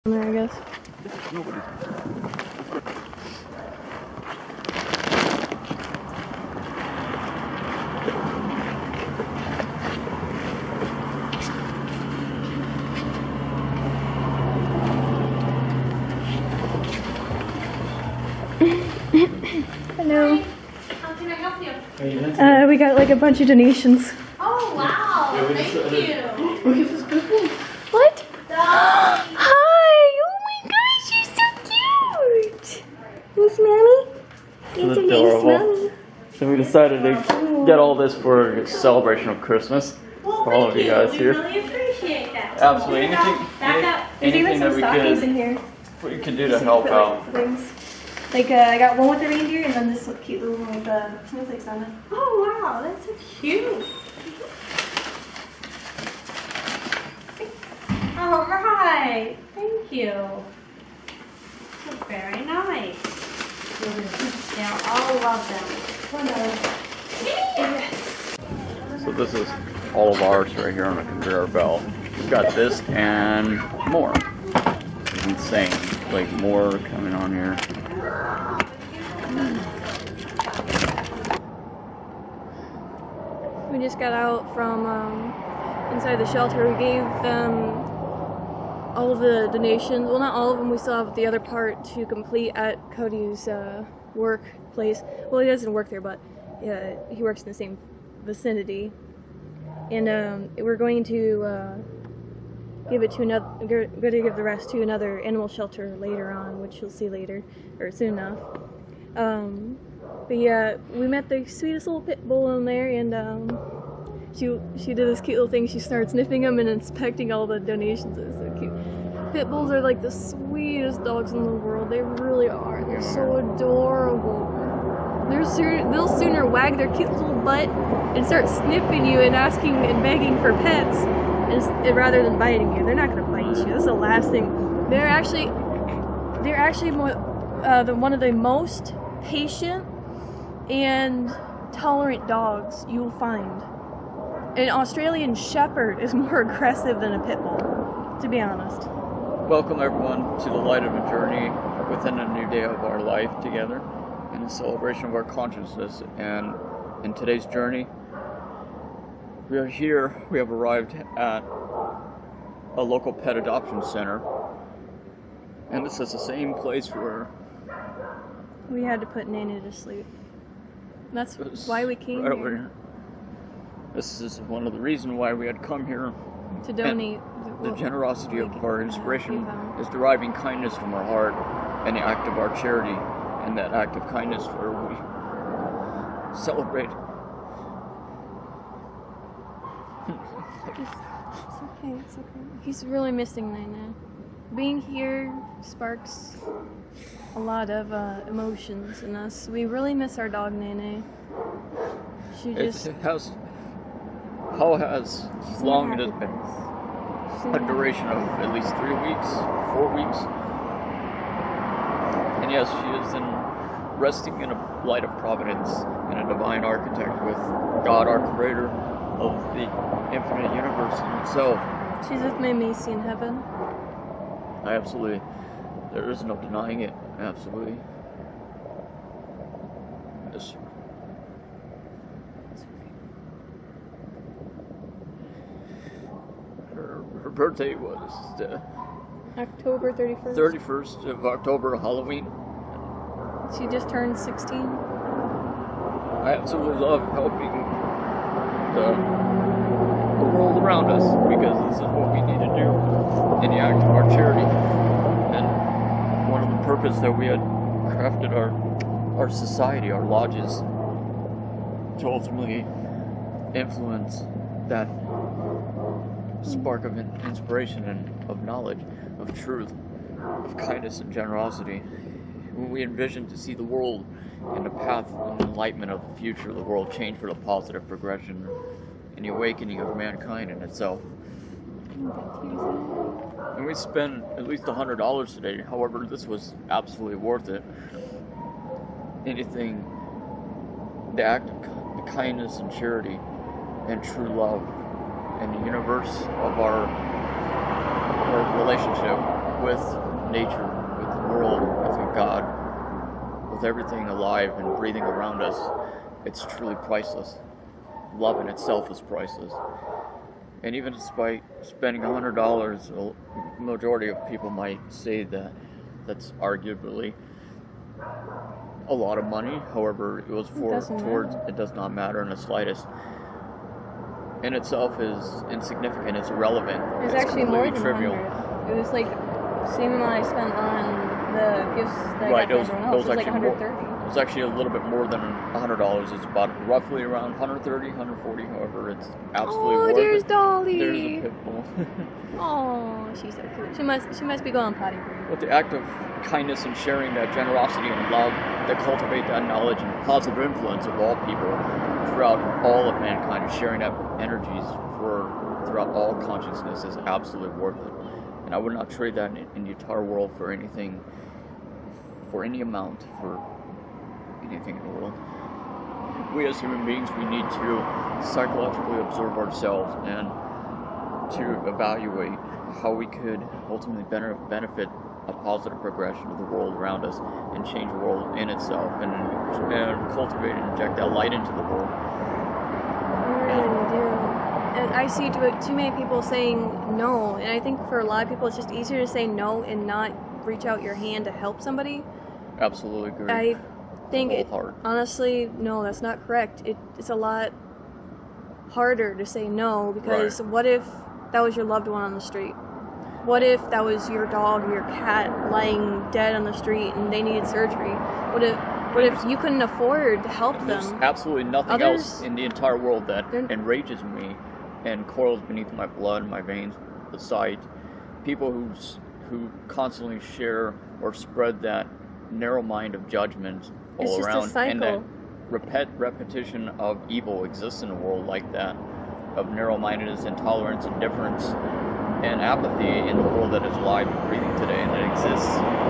There, I guess. Nobody. Hello. How can I help you? We got like a bunch of donations. Oh, wow. Thank you. Look at this people. What? Hi! Oh my gosh, you're so cute! Miss Mommy? It's a nice mommy. So we decided to get all this for a celebration of Christmas for all of you guys here. We really appreciate that. Absolutely. Back up. There's even Anything some that stockings in here. we can do to help out. Things. Like, I got one with the reindeer and then this cute little one with snowflakes on it. Oh, wow. That's so cute. All right. Thank you. That's very nice. Yeah, all love them. So this is all of ours right here on the conveyor belt. We've got this and more. It's insane. Like more coming on here. We just got out from inside the shelter. We gave them all of the donations. Well, not all of them. We still have the other part to complete at Cody's workplace. Well, he doesn't work there, but he works in the same vicinity. And we're going to give it to another. We're going to give the rest to another animal shelter later on, which you'll see later or soon enough. But yeah, we met the sweetest little pit bull in there, and she did this cute little thing. She started sniffing them and inspecting all the donations. It was so cute. Pit bulls are like the sweetest dogs in the world. They really are. They're so adorable. They'll sooner wag their cute little butt and start sniffing you and asking and begging for pets, rather than biting you. They're not gonna bite you. That's the last thing. They're actually one of the most patient and tolerant dogs you'll find. An Australian Shepherd is more aggressive than a pit bull, to be honest. Welcome everyone to the light of a journey within a new day of our life together in a celebration of our consciousness. And in today's journey, we are here. We have arrived at a local pet adoption center. And this is the same place where we had to put Nana to sleep. That's why we came here. This is one of the reasons why we had come here. To donate. The generosity of our inspiration is deriving kindness from our heart and the act of our charity. And that act of kindness where we celebrate. It's okay. He's really missing Nana. Being here sparks a lot of emotions in us. We really miss our dog Nene. How has long it has been? A duration of at least 3 weeks, 4 weeks. And yes, she is resting in a light of providence and a divine architect with God, our creator of the infinite universe in itself. She's with my Macy in heaven. Absolutely. There is no denying it. Absolutely. Yes. Her birthday was October 31st. 31st of October, Halloween. She just turned 16. I absolutely love helping the world around us because this is what we need to do in the act of our charity. And one of the purpose that we had crafted our society, our lodges, to ultimately influence that spark of inspiration and of knowledge, of truth, of kindness and generosity. When we envision to see the world in the path and enlightenment of the future, the world change for the positive progression and the awakening of mankind in itself. And we spent at least $100 today. However, this was absolutely worth it. Anything, the act of kindness and charity and true love and the universe of our relationship with nature, with the world, with God, with everything alive and breathing around us, it's truly priceless. Love in itself is priceless. And even despite spending $100, a majority of people might say that that's arguably a lot of money. However, it was it does not matter in the slightest. In itself is insignificant, it's irrelevant. It's actually more than trivial. 100. It was like same amount I spent on the gifts that I got from everyone else. It was like 130. It's actually a little bit more than $100. It's about roughly around 130, 140. However, it's absolutely worth it. Oh, there's Dolly. There's a pit bull. Oh, she's so cute. She must be going potty breed. With the act of kindness and sharing that generosity and love that cultivate that knowledge and positive influence of all people throughout all of mankind, and sharing that energies throughout all consciousness is absolutely worth it. And I would not trade that in the entire world for anything, for any amount, for anything in the world. We as human beings, we need to psychologically observe ourselves and to evaluate how we could ultimately benefit a positive progression of the world around us and change the world in itself and cultivate and inject that light into the world. I really do. And I see too many people saying no, and I think for a lot of people it's just easier to say no and not reach out your hand to help somebody. Absolutely agree. I think honestly, no, that's not correct. It's a lot harder to say no because what if that was your loved one on the street? What if that was your dog or your cat lying dead on the street and they needed surgery? What if you couldn't afford to help them? There's absolutely nothing else in the entire world that enrages me and coils beneath my blood and my veins besides people who constantly share or spread that narrow mind of judgment all around, and that repetition of evil exists in a world like that, of narrow-mindedness, intolerance, indifference, and apathy in the world that is alive and breathing today, and it exists.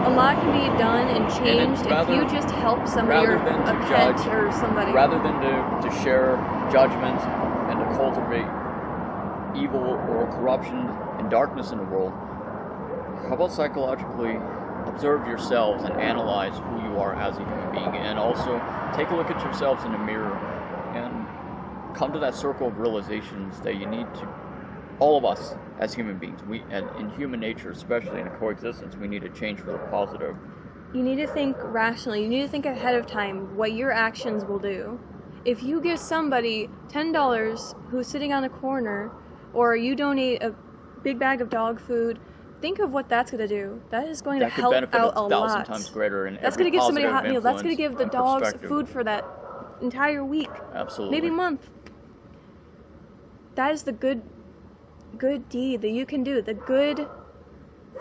A lot can be done and changed if you just help somebody or a pet or somebody. Rather than to share judgment and to cultivate evil or corruption and darkness in the world, how about psychologically observe yourselves and analyze who you are as a human being, and also take a look at yourselves in the mirror and come to that circle of realizations that you need to, all of us as human beings, and in human nature, especially in a coexistence, we need to change for the positive. You need to think rationally. You need to think ahead of time what your actions will do. If you give somebody $10 who's sitting on a corner, or you donate a big bag of dog food, think of what that's going to do. That is going to help out a lot. 1,000 times greater in that's going to give somebody a hot meal. That's going to give the dogs food for that entire week. Absolutely. Maybe month. That is the good deed that you can do. The good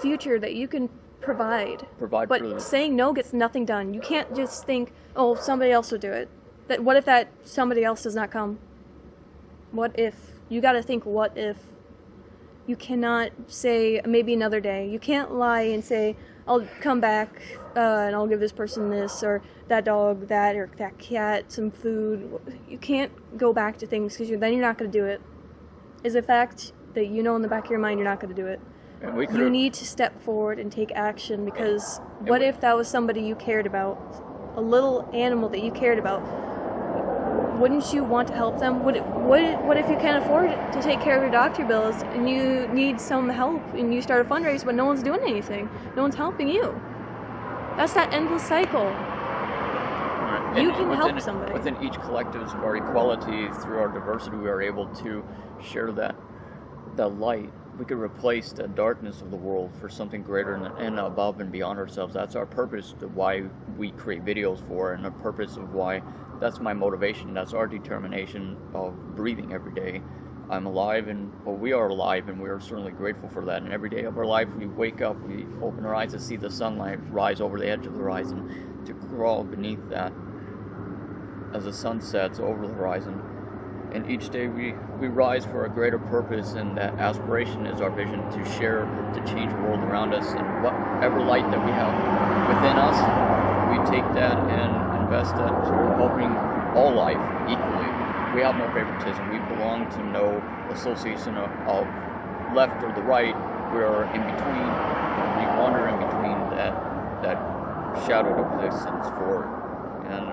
future that you can provide. But saying no gets nothing done. You can't just think, oh, somebody else will do it. What if that somebody else does not come? What if? You got to think, what if? You cannot say maybe another day. You can't lie and say, I'll come back and I'll give this person this, or that dog that, or that cat some food. You can't go back to things because then you're not going to do it. Is a fact that you know in the back of your mind you're not going to do it. You need to step forward and take action, because what if that was somebody you cared about? A little animal that you cared about. Wouldn't you want to help them? What if you can't afford to take care of your doctor bills and you need some help and you start a fundraiser but no one's doing anything? No one's helping you. That's that endless cycle. Right. You can help somebody. Within each collective of our equality, through our diversity, we are able to share that light. We could replace the darkness of the world for something greater and above and beyond ourselves. That's our purpose, to why we create videos for, and the purpose of why, that's my motivation. That's our determination of breathing every day. I'm alive, we are alive, and we are certainly grateful for that. And every day of our life, we wake up, we open our eyes to see the sunlight rise over the edge of the horizon, to crawl beneath that as the sun sets over the horizon. And each day we rise for a greater purpose, and that aspiration is our vision to share, to change the world around us. And whatever light that we have within us, we take that and invest that to helping all life equally. We have no favoritism. We belong to no association of left or the right. We are in between. We wander in between that shadowed existence for it. And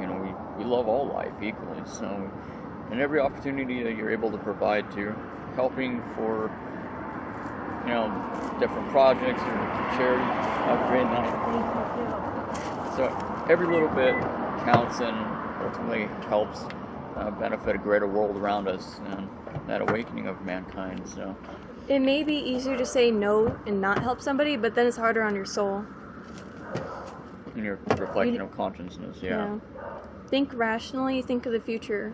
you know, we love all life equally. So, and every opportunity that you're able to provide to helping for, you know, different projects or charity. Have a great night. So every little bit counts and ultimately helps benefit a greater world around us and that awakening of mankind. So It may be easier to say no and not help somebody, but then it's harder on your soul. in your reflection of consciousness, yeah. Think rationally, think of the future.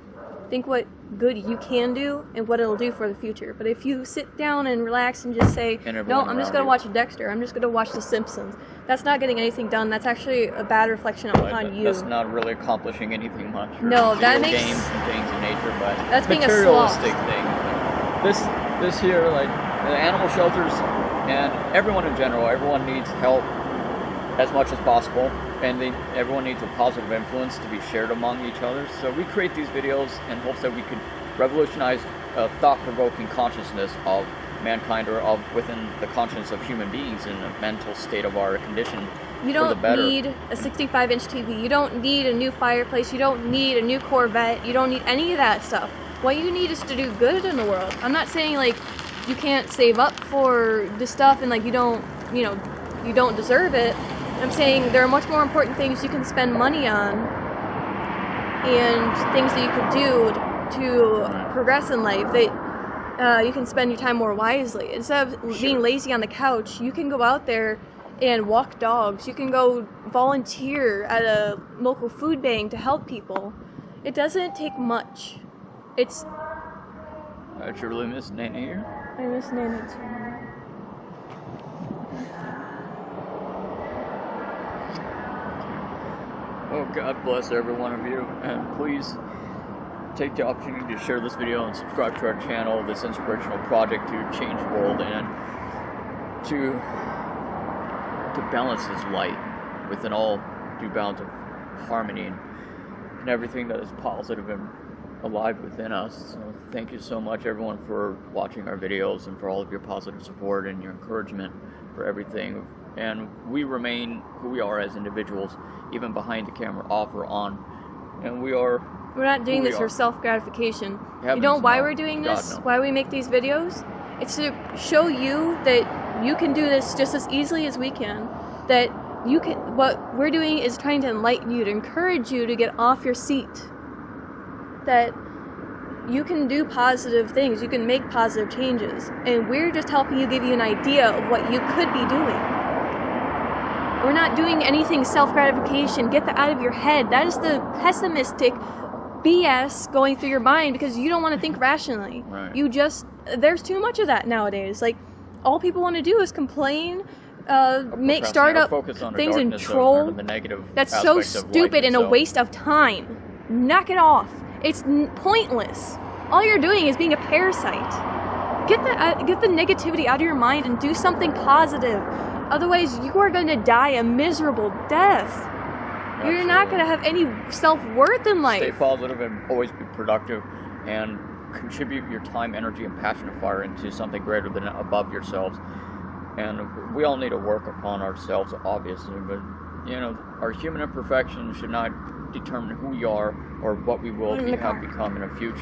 Think what good you can do and what it'll do for the future. But if you sit down and relax and just say, no, I'm just going to watch Dexter, I'm just going to watch The Simpsons, that's not getting anything done. That's actually a bad reflection upon you. That's not really accomplishing anything much. No, that makes... games and things in nature, but that's being a materialistic thing. This here, like, the animal shelters and everyone in general, everyone needs help as much as possible, and everyone needs a positive influence to be shared among each other. So we create these videos in hopes that we could revolutionize thought-provoking consciousness of mankind, or of within the conscience of human beings in the mental state of our condition. You don't need a 65-inch TV. You don't need a new fireplace. You don't need a new Corvette. You don't need any of that stuff. What you need is to do good in the world. I'm not saying like you can't save up for this stuff and like you don't deserve it. I'm saying there are much more important things you can spend money on and things that you could do to progress in life, that you can spend your time more wisely. Instead of being lazy on the couch, you can go out there and walk dogs. You can go volunteer at a local food bank to help people. It doesn't take much. It's... I truly miss Nana here. I miss Nana too. Oh, God bless every one of you, and please take the opportunity to share this video and subscribe to our channel, this inspirational project to change the world and to balance this light within all due bounds of harmony and everything that is positive and alive within us. So thank you so much, everyone, for watching our videos and for all of your positive support and your encouragement for everything. And we remain who we are as individuals, even behind the camera, off or on. And we're not doing this for self-gratification. You know why we're doing this? Why we make these videos? It's to show you that you can do this just as easily as we can. That you can. What we're doing is trying to enlighten you, to encourage you to get off your seat. That you can do positive things. You can make positive changes. And we're just helping you, give you an idea of what you could be doing. We're not doing anything self-gratification. Get that out of your head. That is the pessimistic BS going through your mind because you don't want to think rationally. Right. There's too much of that nowadays. Like, all people want to do is complain, start up things and troll. That's so stupid and a waste of time. Knock it off. It's pointless. All you're doing is being a parasite. Get the negativity out of your mind and do something positive. Otherwise, you are going to die a miserable death. Absolutely. You're not going to have any self-worth in life. Stay positive and always be productive, and contribute your time, energy, and passion and fire into something greater than above yourselves. And we all need to work upon ourselves, obviously, but our human imperfections should not determine who we are or what we will have become in the future.